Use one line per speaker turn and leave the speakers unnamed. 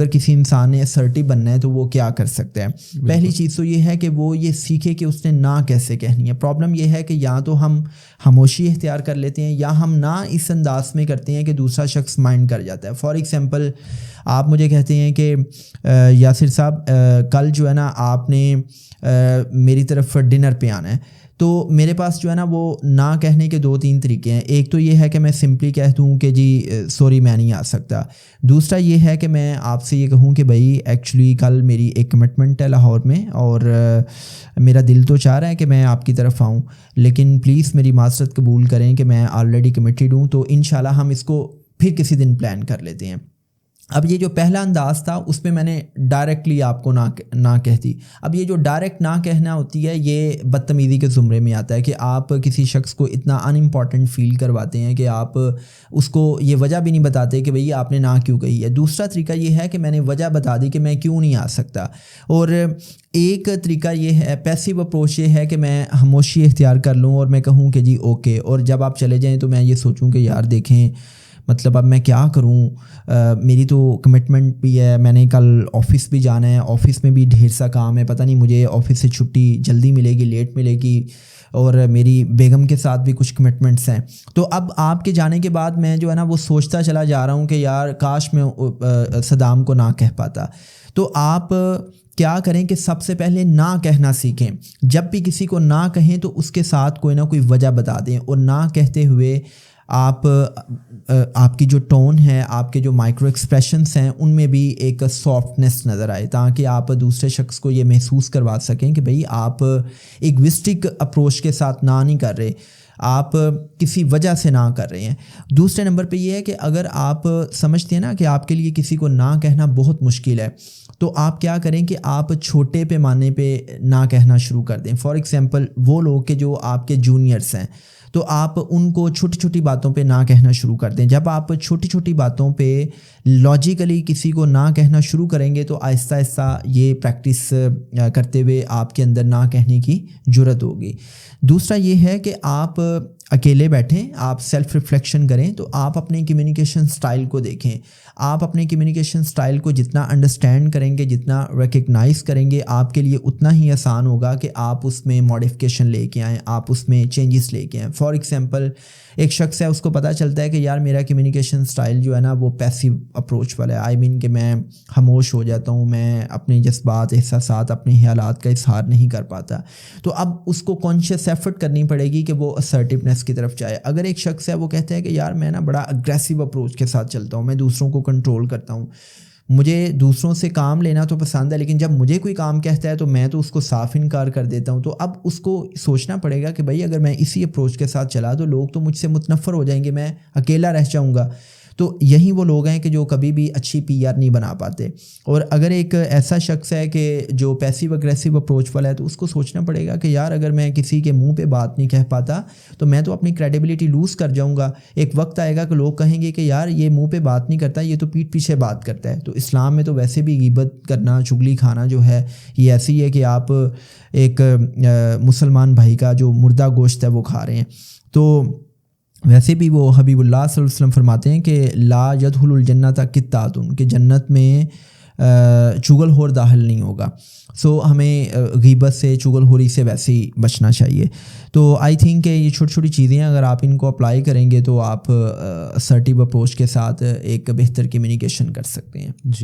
اگر کسی انسان نے اسرٹیو بننا ہے تو وہ کیا کر سکتا ہے؟ پہلی چیز تو یہ ہے کہ وہ یہ سیکھے کہ اس نے نہ کیسے کہنی ہے. پرابلم یہ ہے کہ یا تو ہم خاموشی اختیار کر لیتے ہیں یا ہم نہ اس انداز میں کرتے ہیں کہ دوسرا شخص مائنڈ کر جاتا ہے. فار ایگزامپل آپ مجھے کہتے ہیں کہ یاسر صاحب کل جو ہے نا آپ نے میری طرف ڈنر پہ آنا ہے, تو میرے پاس جو ہے نا وہ نہ کہنے کے 2-3 طریقے ہیں. ایک تو یہ ہے کہ میں سمپلی کہہ دوں کہ جی سوری میں نہیں آ سکتا. دوسرا یہ ہے کہ میں آپ سے یہ کہوں کہ بھائی ایکچولی کل میری ایک کمٹمنٹ ہے لاہور میں اور میرا دل تو چاہ رہا ہے کہ میں آپ کی طرف آؤں, لیکن پلیز میری معذرت قبول کریں کہ میں آلریڈی کمیٹیڈ ہوں, تو انشاءاللہ ہم اس کو پھر کسی دن پلان کر لیتے ہیں. اب یہ جو پہلا انداز تھا اس میں نے ڈائریکٹلی آپ کو نہ کہہ دی. اب یہ جو ڈائریکٹ نہ کہنا ہوتی ہے یہ بدتمیزی کے زمرے میں آتا ہے کہ آپ کسی شخص کو اتنا ان امپورٹنٹ فیل کرواتے ہیں کہ آپ اس کو یہ وجہ بھی نہیں بتاتے کہ بھئی آپ نے نہ کیوں کہی ہے. دوسرا طریقہ یہ ہے کہ میں نے وجہ بتا دی کہ میں کیوں نہیں آ سکتا. اور ایک طریقہ یہ ہے پیسیو اپروچ, یہ ہے کہ میں خاموشی اختیار کر لوں اور میں کہوں کہ جی اوکے, اور جب آپ چلے جائیں تو میں یہ سوچوں کہ یار دیکھیں مطلب اب میں کیا کروں, میری تو کمٹمنٹ بھی ہے, میں نے کل آفس بھی جانا ہے, آفس میں بھی ڈھیر سا کام ہے, پتہ نہیں مجھے آفس سے چھٹی جلدی ملے گی لیٹ ملے گی, اور میری بیگم کے ساتھ بھی کچھ کمٹمنٹس ہیں. تو اب آپ کے جانے کے بعد میں جو ہے نا وہ سوچتا چلا جا رہا ہوں کہ یار کاش میں صدام کو نہ کہہ پاتا. تو آپ کیا کریں کہ سب سے پہلے نہ کہنا سیکھیں. جب بھی کسی کو نہ کہیں تو اس کے ساتھ کوئی نہ کوئی وجہ بتا دیں, اور نہ کہتے ہوئے آپ کی جو ٹون ہے, آپ کے جو مائکرو ایکسپریشنس ہیں ان میں بھی ایک سافٹنس نظر آئے, تاکہ آپ دوسرے شخص کو یہ محسوس کروا سکیں کہ بھئی آپ ایگوسٹک اپروچ کے ساتھ نہ نہیں کر رہے, آپ کسی وجہ سے نہ کر رہے ہیں. دوسرے نمبر پہ یہ ہے کہ اگر آپ سمجھتے ہیں نا کہ آپ کے لیے کسی کو نہ کہنا بہت مشکل ہے, تو آپ کیا کریں کہ آپ چھوٹے پیمانے پہ نہ کہنا شروع کر دیں. فار ایگزامپل وہ لوگ کہ جو آپ کے جونیئرس ہیں, تو آپ ان کو چھوٹی چھوٹی باتوں پہ نہ کہنا شروع کر دیں. جب آپ چھوٹی چھوٹی باتوں پہ لاجیکلی کسی کو نہ کہنا شروع کریں گے تو آہستہ آہستہ یہ پریکٹس کرتے ہوئے آپ کے اندر نہ کہنے کی جرت ہوگی. دوسرا یہ ہے کہ آپ اکیلے بیٹھیں, آپ سیلف ریفلیکشن کریں, تو آپ اپنے کمیونیکیشن سٹائل کو دیکھیں. آپ اپنے کمیونیکیشن سٹائل کو جتنا انڈرسٹینڈ کریں گے, جتنا ریکگنائز کریں گے, آپ کے لیے اتنا ہی آسان ہوگا کہ آپ اس میں ماڈیفکیشن لے کے آئیں, آپ اس میں چینجز لے کے آئیں. فار ایگزامپل ایک شخص ہے, اس کو پتہ چلتا ہے کہ یار میرا کمیونیکیشن سٹائل جو ہے نا وہ پیسیو اپروچ والا ہے, آئی مین کہ میں خاموش ہو جاتا ہوں, میں اپنے جذبات, احساسات, اپنے خیالات کا اظہار نہیں کر پاتا. تو اب اس کو کانشیس ایفرٹ کرنی پڑے گی کہ وہ اسرٹیونیس کی طرف جائے. اگر ایک شخص ہے وہ کہتا ہے کہ یار میں نا بڑا اگریسو اپروچ کے ساتھ چلتا ہوں, میں دوسروں کو کنٹرول کرتا ہوں, مجھے دوسروں سے کام لینا تو پسند ہے, لیکن جب مجھے کوئی کام کہتا ہے تو میں تو اس کو صاف انکار کر دیتا ہوں. تو اب اس کو سوچنا پڑے گا کہ بھائی اگر میں اسی اپروچ کے ساتھ چلا تو لوگ تو مجھ سے متنفر ہو جائیں گے, میں اکیلا رہ جاؤں گا. تو یہی وہ لوگ ہیں کہ جو کبھی بھی اچھی پی آر نہیں بنا پاتے. اور اگر ایک ایسا شخص ہے کہ جو پیسیو اگریسو اپروچ والا ہے, تو اس کو سوچنا پڑے گا کہ یار اگر میں کسی کے منہ پہ بات نہیں کہہ پاتا تو میں تو اپنی کریڈیبلٹی لوز کر جاؤں گا. ایک وقت آئے گا کہ لوگ کہیں گے کہ یار یہ منہ پہ بات نہیں کرتا, یہ تو پیٹھ پیچھے بات کرتا ہے. تو اسلام میں تو ویسے بھی غیبت کرنا, چغلی کھانا جو ہے یہ ایسی ہے کہ آپ ایک مسلمان بھائی کا جو مردہ گوشت ہے وہ کھا رہے ہیں. تو ویسے بھی وہ حبیب اللہ صلی اللہ علیہ وسلم فرماتے ہیں کہ لا یدخل الجنۃ قطاتن, کہ جنت میں چغل خور داخل نہیں ہوگا. سو ہمیں غیبت سے, چغل خوری سے ویسے ہی بچنا چاہیے. تو آئی تھنک کہ یہ چھوٹی چھوٹی چیزیں ہیں, اگر آپ ان کو اپلائی کریں گے تو آپ اسرٹیو اپروچ کے ساتھ ایک بہتر کمیونیکیشن کر سکتے ہیں.